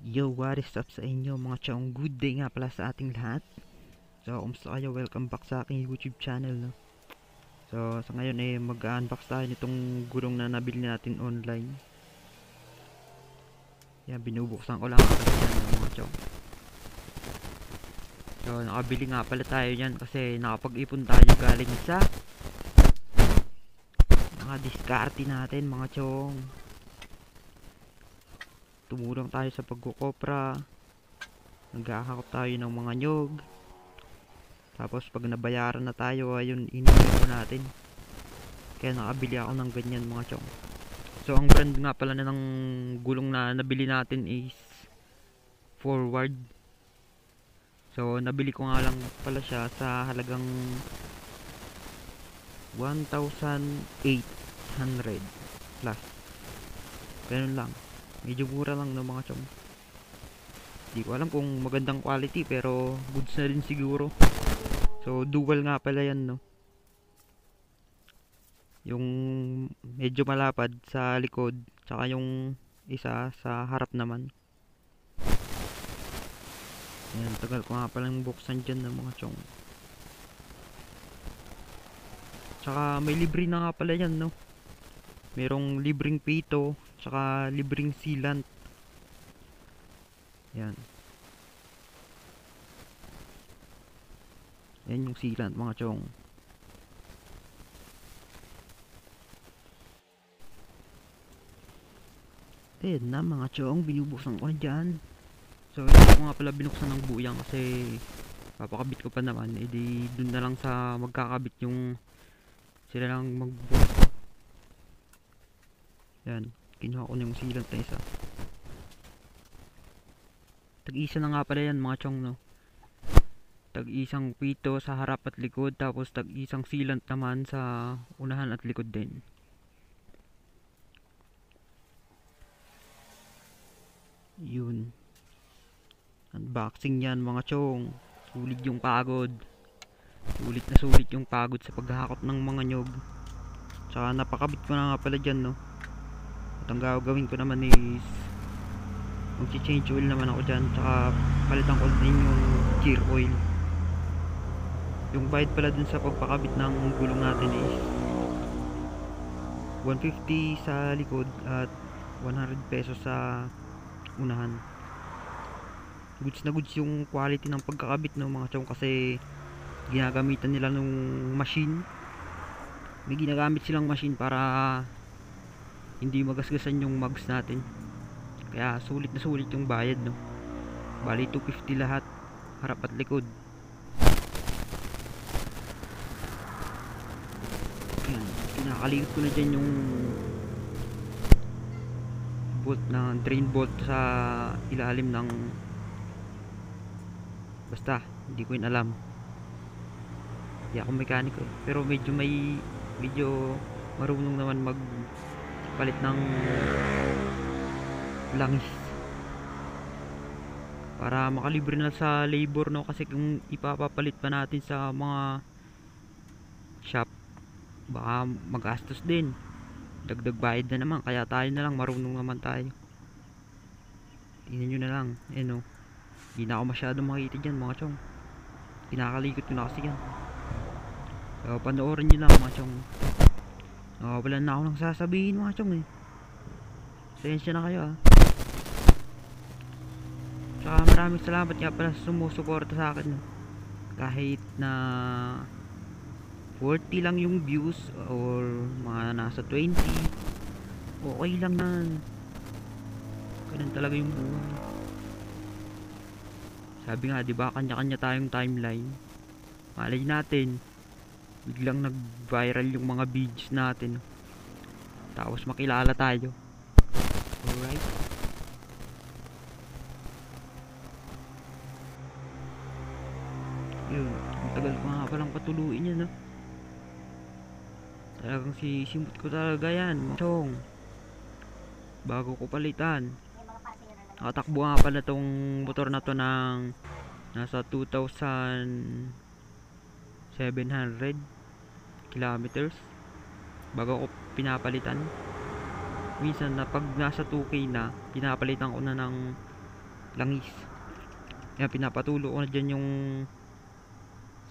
Yo, what is up sa inyo mga chong? Good day nga pala sa ating lahat. So, kumusta kayo? Welcome back sa aking YouTube channel, no? So, sa ngayon mag-unbox tayo nitong gulong na nabili natin online. Yan, binubuksan ko lang agad yan mga chong. So, nakabili nga pala tayo yan kasi nakapag-ipon tayo galing sa nakadiskarte natin mga chong. Tumulong tayo sa pagkukopra. Naghahakot tayo ng mga nyog. Tapos pag nabayaran na tayo, ayun, iniipon natin. Kaya nakabili ako ng ganyan mga chong. So ang brand nga pala na ng gulong na nabili natin is Forward. So nabili ko nga lang pala siya sa halagang 1,800 plus. Ganun lang. Medyo mura lang no mga chong. Di ko alam kung magandang quality pero goods na rin siguro. So dual nga pala yan no. Yung medyo malapad sa likod, tsaka yung isa sa harap naman. Ayan, tagal ko nga palang buksan dyan ng mga chong. Tsaka may libre na nga pala yan no. Merong libreng pito, tsaka libreng sealant. Yan. Yan yung sealant mga chong. Ayan na mga chong, binubuksan ko na dyan. So hindi ko nga pala binuksan ng buyang kasi papakabit ko pa naman. E di dun na lang sa magkakabit yung sila lang magbukas. Yan, kinuha ko na yung sealant na isa. Tag-isa na nga pala yan mga chong no. Tag-isang pito sa harap at likod, tapos tag-isang sealant naman sa unahan at likod din. Yun. Unboxing yan mga chong. Sulit yung pagod. Sulit na sulit yung pagod sa paghahakot ng mga nyog. Tsaka napakabit ko na nga pala dyan no. At ang gagawin ko naman is mag-change oil naman ako dyan. Tsaka palitan ko din yung gear oil. Yung bayad pala dun sa pagpakabit ng gulong natin is 150 sa likod at 100 pesos sa unahan. Goods na goods yung quality ng pagkakabit ng mga chong kasi ginagamitan nila nung machine. May ginagamit silang machine para hindi magasgasan yung mugs natin. Kaya sulit na sulit yung bayad no. Bali 250 lahat, harap at likod. Ayan, kinakalikot ko na dyan yung bolt na drain bolt sa ilalim ng basta hindi ko yun alam, hindi ako mekaniko pero medyo marunong naman magpalit ng langis para makalibre na sa labor no, kasi kung ipapapalit pa natin sa mga shop baka magastos din, dagdag bayad na naman, kaya tayo na lang, marunong naman tayo. Tingnan nyo na lang, no. Hindi na ako masyadong makita dyan mga chong. Pinakalikot ko na kasi yan. So panoorin nyo lang mga chong. Wala na ako nang sasabihin mga chong eh. Pasensya na kayo ah. Saka maraming salamat nga pala sa sumusuporta sa akin. Kahit na 40 lang yung views or mga nasa 20, okay lang na. Ganun talaga yung buhay. Sabi nga 'di ba, kanya-kanya tayong timeline. Malay natin biglang nag-viral yung mga videos natin. Tapos makilala tayo. Alright. Yun, ang tagal ko nga palang patuluin yan, no? Talagang sisimot ko talaga yan, chong. Bago ko palitan. Nakatakbo nga pala tong motor na to ng nasa 2,700 kilometers bago ko pinapalitan. Minsan na pag nasa 2K na, pinapalitan ko na ng langis. Yan, pinapatulo ko na dyan yung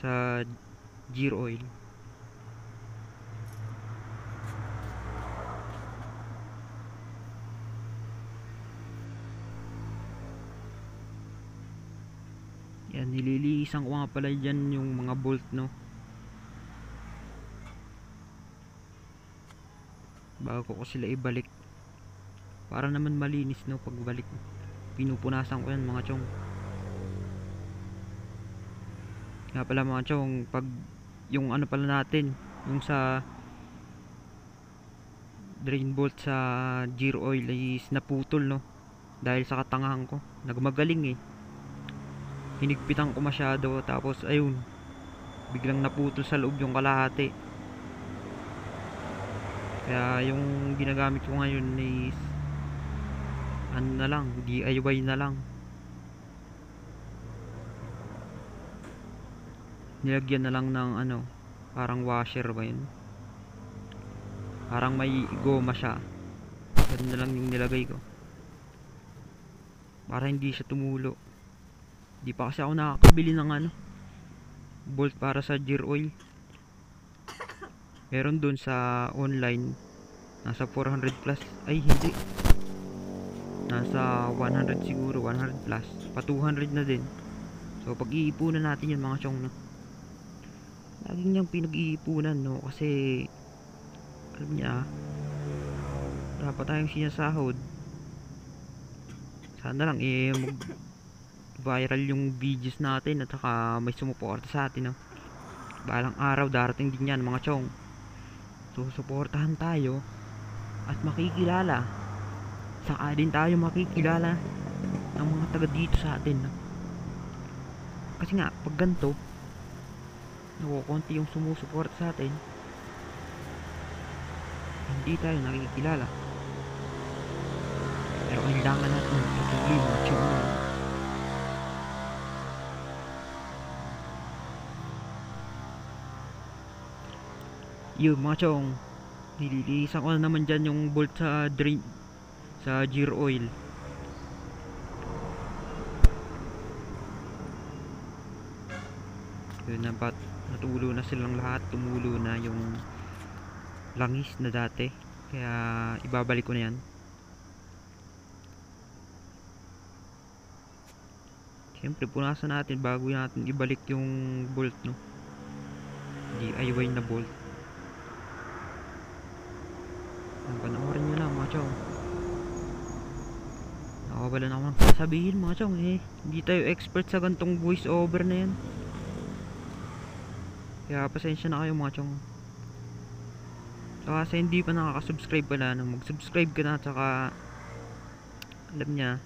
sa gear oil. Yan, nililisan ko nga pala dyan yung mga bolt, no, bago ko sila ibalik, para naman malinis, no, pagbalik. Pinupunasan ko yan mga chong. Nga pala mga chong, pag yung ano pala natin, yung sa drain bolt sa gear oil is naputol, no, dahil sa katangahan ko. Nagmagaling eh, hinigpitan ko masyado, tapos ayun, biglang naputol sa loob yung kalahati. Kaya yung ginagamit ko ngayon is ano na lang, DIY na lang. Nilagyan na lang ng ano, parang washer ba yun, parang may goma siya. Ganun na lang yung nilagay ko para hindi siya tumulo. Di pa kasi ako nakakabili ng ano, bolt para sa gear oil. Meron dun sa online, nasa 400 plus, ay hindi, nasa 100 siguro, 100 plus, pa 200 na din. So pag iipunan natin yun mga chong, no, laging niyang pinag-iipunan, no, kasi alam niya, dapat tayong sinasahod. Sana lang mag viral yung videos natin, at saka may sumuporta sa atin, no. Balang araw darating din yan mga chong, susuportahan tayo at makikilala. Saka din tayo makikilala ng mga taga dito sa atin, no? Kasi nga pag ganito, nakukunti yung sumusuporta sa atin, hindi tayo nakikilala. Pero kailangan natin patuloy mga chong. Yun mga chong, nililisan ko na naman dyan yung bolt sa drain, sa gear oil. Yun, natulo na silang lahat, tumulo na yung langis na dati, kaya ibabalik ko na yan. Siyempre punasan natin bago natin ibalik yung bolt, no, DIY na bolt. Panoorin nyo lang mga chong. Nakawalan ako ng sasabihin mga chong, eh hindi tayo expert sa gantong voice over na yan, kaya pasensya na kayo mga chong. So, kasi hindi pa nakaka-subscribe pala, no, mag-subscribe ka na, at saka alam niya,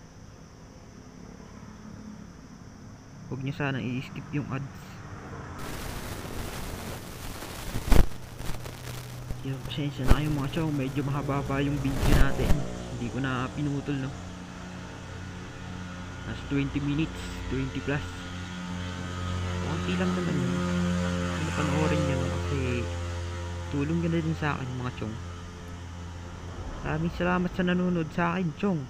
huwag niyo sana i-skip yung ads. Yung pasensya na kayo mga chong, medyo mahaba pa yung video natin, hindi ko na pinutol, no. Nasa 20 minutes, 20 plus. Konti lang naman yun. Panoorin nyo, no, kasi tulong nyo na din sa akin mga chong. Maraming salamat sa nanonood sa akin chong.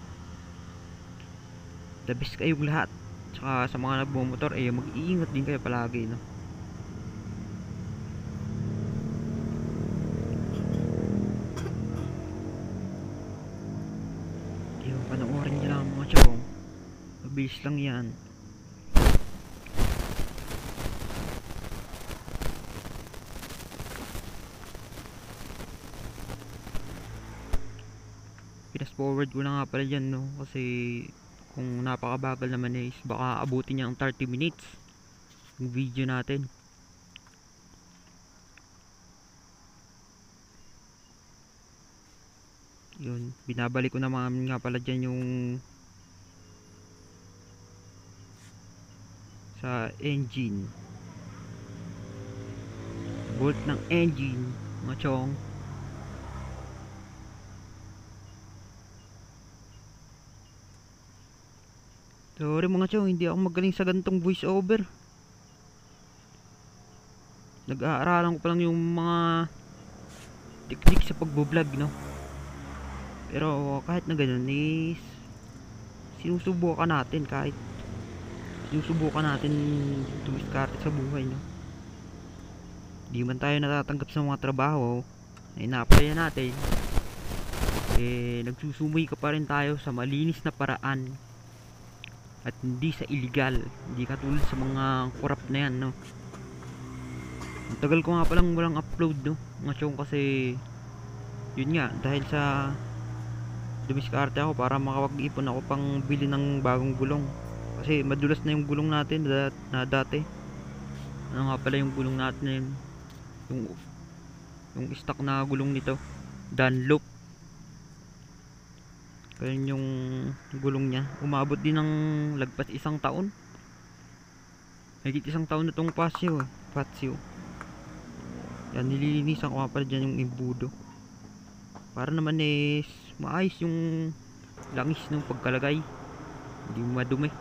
The best kayong lahat. Tsaka sa mga nagmumotor, eh mag-iingat din kayo palagi, no. Panoorin nyo lang mga chong, mabilis lang yan. Pinas forward ko na nga pala dyan, no, kasi kung napakabagal naman is baka abutin niya ang 30 minutes yung video natin. Yun, binabalik ko naman nga pala dyan yung sa engine, bolt ng engine mga chong. Sorry mga chong, hindi ako magaling sa gantong voice over. Nag-aaralan ko pa lang yung mga technique sa pagbo-vlog, no. Pero kahit na ganun is sinusubukan natin, kahit sinusubukan natin dumiskarte sa buhay, no? Di man tayo natatanggap sa mga trabaho na ina-applyan natin, nagsusumay ka pa rin tayo sa malinis na paraan at hindi sa illegal, hindi katulad sa mga corrupt na yan, no? Ang tagal ko nga palang walang upload, no, mga chong, kasi yun nga, dahil sa dumiskarte ako para makapag-ipon ako pang bili ng bagong gulong, kasi madulas na yung gulong natin na dati. Ano nga pala yung gulong natin na yun? Yung stock na gulong nito, Dunlop. Kaya yung gulong niya umabot din ng lagpas 1 taon. Higit 1 taon na tong Pasio, yan, nililinisan ko nga pala dyan yung imbudo para naman maayos yung langis ng pagkalagay, hindi madumi.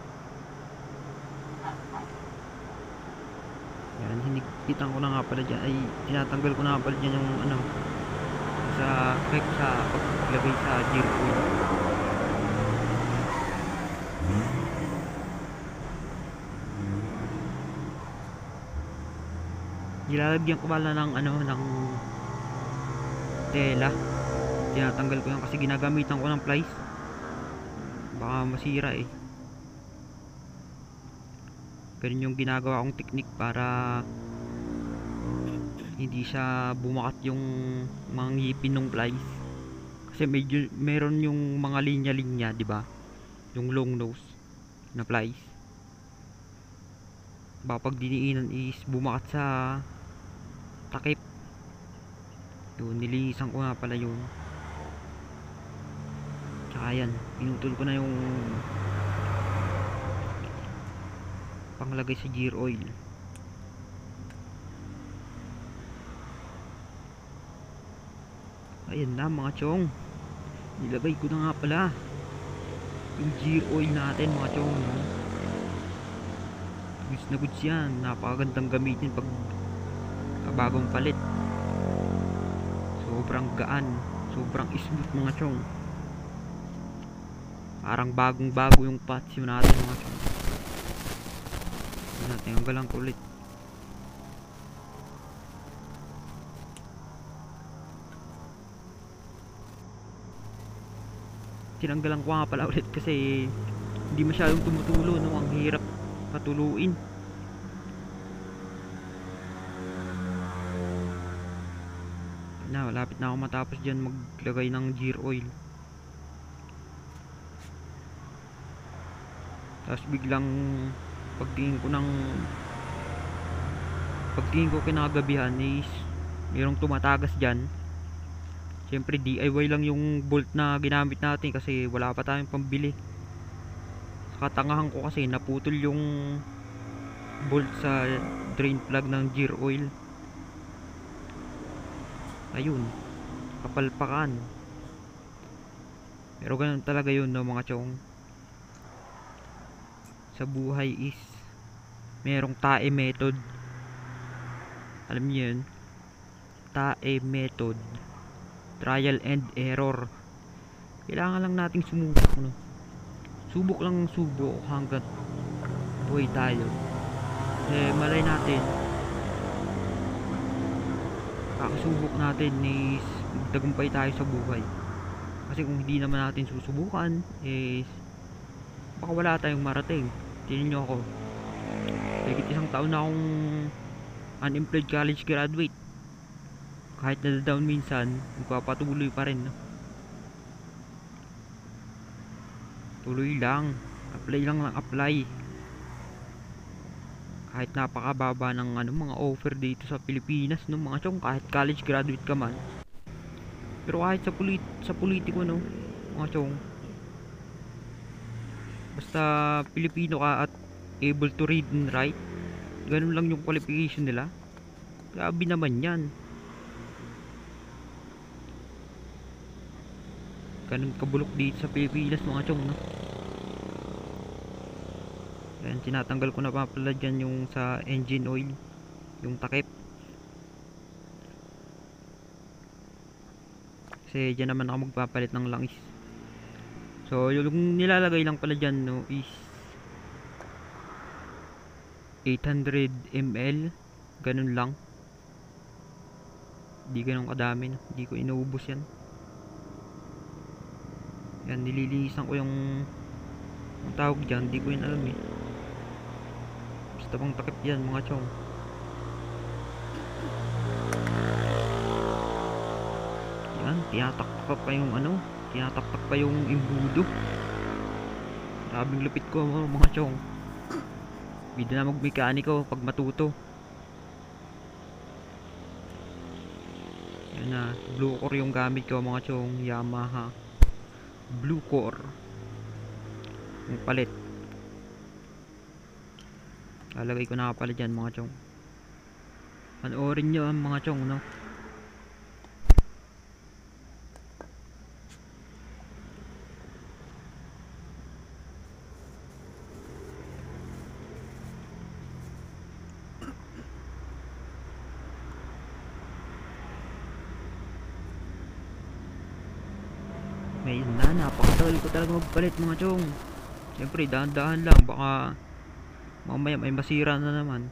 Yan, hinigitan ko na nga pala dyan, ay tinatanggal ko na nga pala dyan yung ano, sa effect sa paglagay sa gear oil. Nilalagyan ko pala ng ano, ng tela. Tinatanggal ko yan kasi ginagamitan ko ng plies, baka masira Ganun yung ginagawa kong technique para hindi siya bumakat yung mga ngipin ng plies, kasi medyo meron yung mga linya-linya, di ba? Yung long nose na plies, baka pag diniinan is bumakat sa takip. Yun, nilinisan ko nga pala yun. Tsaka yan, pinutol ko na yung panglagay sa gear oil. Ayan na mga chong, nilagay ko na nga pala yung gear oil natin mga chong. Goods na goods yan, napakagandang gamitin pag bagong palit. Sobrang gaan, sobrang smooth mga chong, parang bagong bago yung patio natin mga chong. Tinanggalan ko ulit. Tinanggalan ko nga pala ulit kasi hindi masyadong tumutulo, no? Ang hirap patuluin. Na, malapit na ako matapos dyan maglagay ng gear oil. Tapos biglang pagtingin ko kinagabihan is mayroong tumatagas dyan. Siyempre DIY lang yung bolt na ginamit natin kasi wala pa tayong pambili. Sa katangahan ko kasi naputol yung bolt sa drain plug ng gear oil. Ayun, kapalpakan. Pero ganun talaga yun, no, mga chong. Sa buhay is merong TAE method. Alam niyo yun? TAE method, trial and error. Kailangan lang nating sumubok, no? Subok lang ng subok hanggat buhay tayo. Malay natin, kakasubok natin is magtagumpay tayo sa buhay. Kasi kung hindi naman natin susubukan, baka wala tayong marating. Tingnan nyo ako, higit 1 taon na akong unemployed college graduate. Kahit na-down minsan, magpapatuloy pa rin, no? Tuloy lang, apply lang ng apply. Kahit napakababa ng mga offer dito sa Pilipinas, no, mga chong, kahit college graduate ka man. Pero kahit sa politiko, no, mga chong, basta Pilipino ka at able to read and write, ganun lang yung qualification nila, grabe naman yan. Ganun kabulok dito sa Pilipinas, mga chong, no? Ayan, tinatanggal ko na pala dyan yung sa engine oil, yung takip, kasi dyan naman ako magpapalit ng langis. So yung nilalagay lang pala dyan no is 800 ml, ganun lang. Hindi ganun kadami no. Hindi ko inuubos yan. Yan, nililinisan ko yung tawag dyan, hindi ko yun alam eh. Basta pang takip yan mga chong. Yan, tinatakpak pa yung ano, tinatakpak pa yung imbudo. Grabing lupit ko mga chong. Bida na magmekaniko pag matuto. Yan na, blue core yung gamit ko mga chong, Yamaha blue core yung palit. Lalagay ko na pala dyan mga chong. Panoorin nyo ang mga chong no. Ngayon na, napakatagal ko talaga magpalit mga chong. Siyempre dahan-dahan lang, baka mamaya may masira na naman.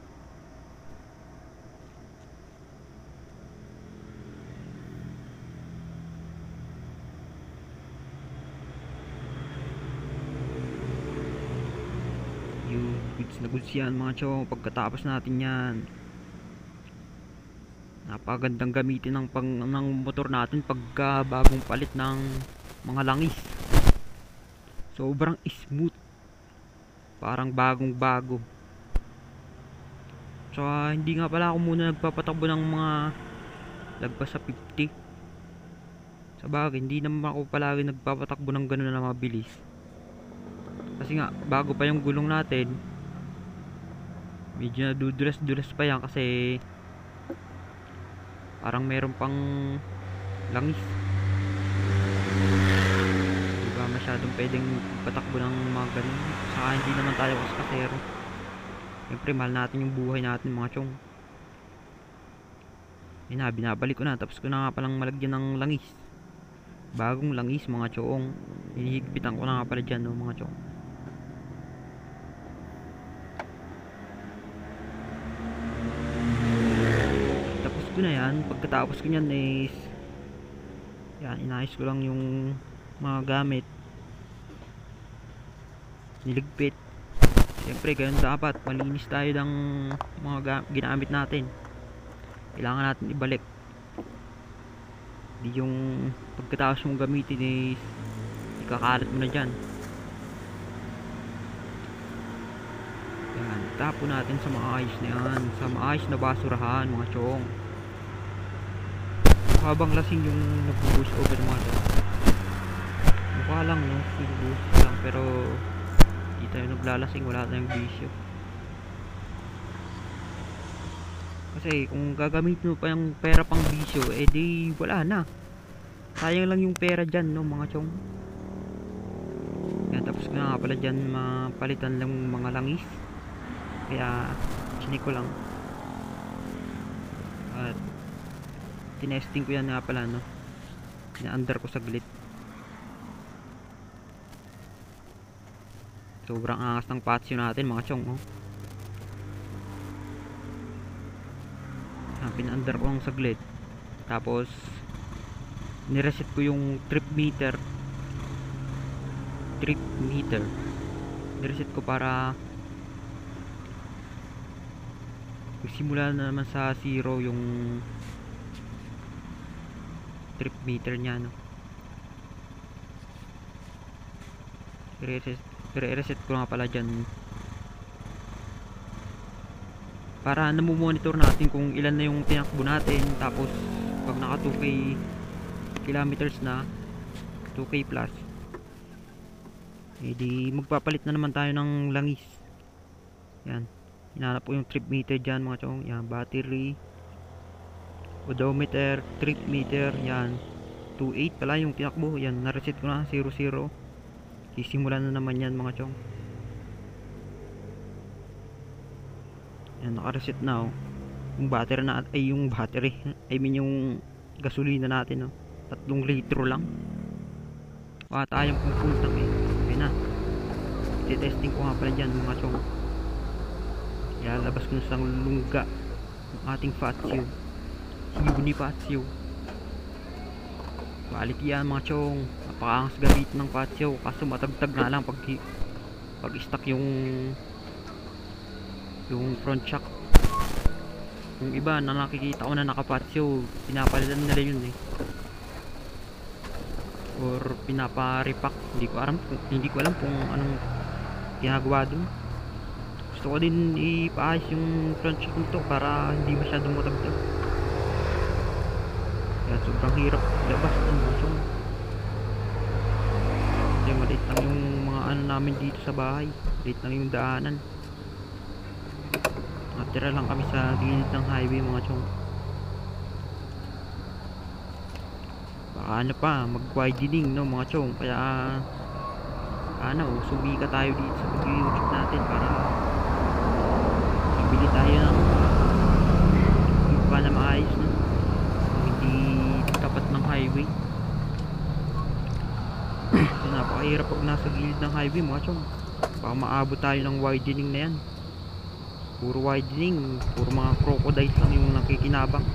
Yung goods na goods yan mga chong. Pagkatapos natin yan, napagandang gamitin ng motor natin pagka bagong palit ng mga langis. Sobrang smooth, parang bagong bago. So hindi nga pala ako muna nagpapatakbo ng mga lagpas sa 50. Sa bagay, hindi naman ako palagi nagpapatakbo ng gano'n na mabilis. Kasi nga, bago pa yung gulong natin, medyo nadudulas-dulas pa yan kasi parang meron pang langis. Diba masyadong pwedeng patakbo ng mga ganun. Saka hindi naman tayo kasero. Siyempre mahal natin yung buhay natin mga chong. Yun na, binabalik ko na. Tapos ko na nga palang malagyan ng langis. Bagong langis mga chong. Hinihigpitan ko na nga pala dyan no, mga chong. Tapos ko na yan. Pagkatapos ko nyan is yan, inayos ko lang yung mga gamit, niligpit. Siyempre ganun dapat, malinis tayo ng mga ginamit natin. Kailangan natin ibalik. Di yung pagkatapos mong gamitin is ikakalat mo na dyan. Yan, tapo natin sa maayos na yan, sa maayos na basurahan mga chong. Habang lasing yung nag-boost over mga chong. Mukha lang no, nag-boost lang pero di tayo naglalasing, wala tayong bisyo. Kasi kung gagamitin mo pa yung pera pang bisyo, eh di wala na. Sayang lang yung pera dyan no mga chong. Yan, tapos ko na nga pala dyan mapalitan lang mga langis. Kaya chinik ko lang. At tinesting ko yan nga pala no. Ina-under ko saglit. Sobrang angas ng patsyo natin mga chong oh. Pin-under ko ang saglit. Tapos nireset ko yung trip meter. Nireset ko para simula na naman sa 0 yung trip meter nya no. I-reset ko nga pala dyan para namumonitor natin kung ilan na yung tinakbo natin. Tapos pag naka 2k kilometers na, 2k plus, edi magpapalit na naman tayo ng langis. Yan, hinanap ko yung trip meter dyan mga chong. Yan, battery, odometer, trip meter. Yan, 2.8 pala yung tinakbo. Yan, na-reset ko na 0.0. Sisimulan na naman yan mga chong. Yan, naka-reset na oh. Yung battery na, ay yung battery, I mean yung gasolina natin oh. 3 litro lang. Wala tayong pupuntang eh. Okay na. Testing ko nga pala dyan mga chong. Ilalabas ko na sa lungga ng ating Fatio. Si Bonifacio. Quality yan mga chong. Napakaangas gamit ng Fatio. Kaso matagtag nga lang pag stock yung front shock. Yung iba na nakikita ko na naka-Fatio, pinapalitan nila yun eh. Or pinapa-repack. Hindi ko alam kung anong ginagawa dun. Gusto ko din ipaayos yung front shock nito para hindi masyadong matagtag. Kaya sobrang hirap labas dun mga chong. Kasi maliit lang yung mga ano namin dito sa bahay. Maliit lang yung daanan. Natira lang kami sa gilid ng highway mga chong. Baka ano pa, mag-widening no mga chong. Kaya sumika tayo dito sa pag-YouTube natin para ibili tayo ng iba na maayos no? Hindi tapat ng highway. So, napakahirap pag nasa gilid ng highway mga chong. Baka maabot tayo ng widening na yan. Puro widening, puro mga crocodiles lang yung nakikinabang.